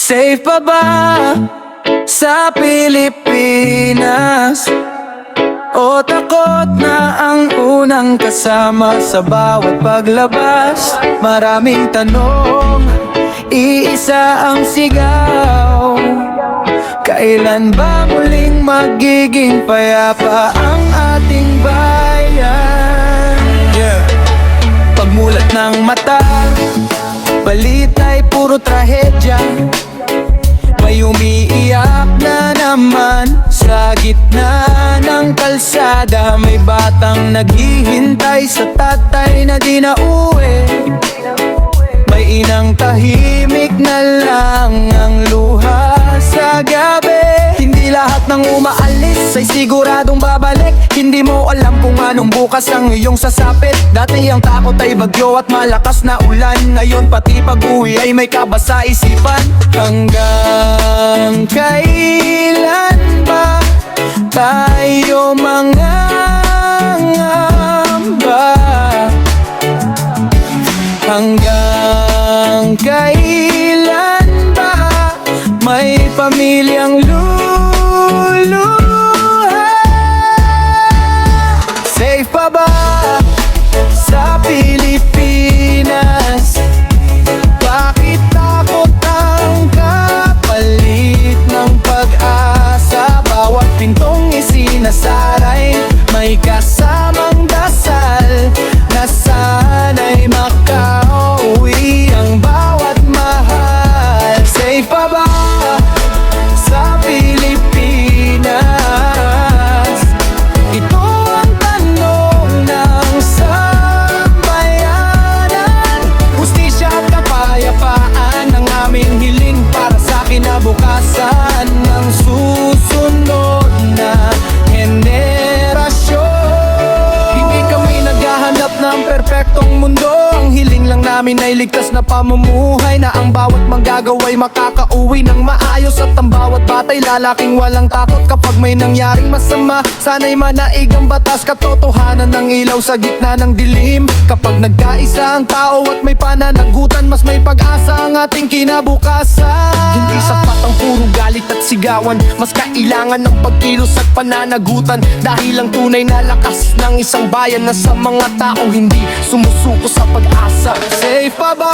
Safe pa ba sa Pilipinas? O takot na ang unang kasama sa bawat paglabas? Maraming tanong, iisa ang sigaw. Kailan ba muling magiging payapa ang ating bayan? Pagmulat ng mata, balita'y puro trahedya. May umiiyak na naman sa gitna ng kalsada. May batang naghihintay sa tatay na di na uwi. May inang tahimik na lang ang luha sa gabi. Hindi lahat ng umaalis ay siguradong babalik. Hindi mo alam kung anong bukas ang iyong sasapit. Dati ang takot ay bagyo at malakas na ulan. Ngayon pati pag-uwi ay may kaba sa isipan. Hanggang kailan ba tayo mangangamba? Hanggang kailan ba may pamilyang luluha? Safe pa ba sa Pilipinas? Bakit takot ang kapalit ng pag-asa? Bawat pintong isinasaray may kasamang dasal na sana'y makauwi ang bawat mahal. Safe pa ba sa Pilipinas? Ito ang tanong ng sambayanan. Hustisya at kapayapaan ang aming hiling para sa kinabukasan ng susunod na henerasyon. Hindi kami naghahanap ng perpektong mundo. Ang hiling lang namin ay ligtas na pamumuhay, na ang bawat manggagawa'y makakauwi ng maayos. At ang bawat bata'y lalaking walang takot kapag may nangyaring masama. Sana'y manaig ang batas, katotohanan ng ilaw sa gitna ng dilim. Kapag nagkaisa ang tao at may pananagutan, mas may pag-asa ang ating kinabukasan. Hindi sapat ang puro galit at sigawan, mas kailangan ng pagkilos at pananagutan. Dahil ang tunay na lakas ng isang bayan na sa mga taong hindi sumusuko sa pag-asa. Safe pa ba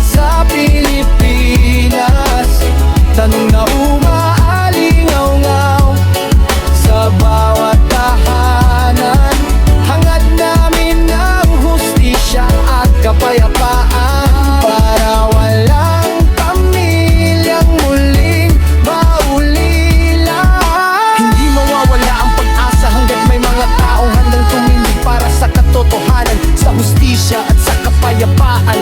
sa Pilipinas? Tanong na umaalingaw-ngaw sa bawat tahanan. Hangad namin ang hustisya at kapayapaan para walang pamilyang muling maulila. Hindi mawawala ang pag-asa hanggat may mga taong handang tumindig para sa katotohanan, sa hustisya at sa kapayapaan.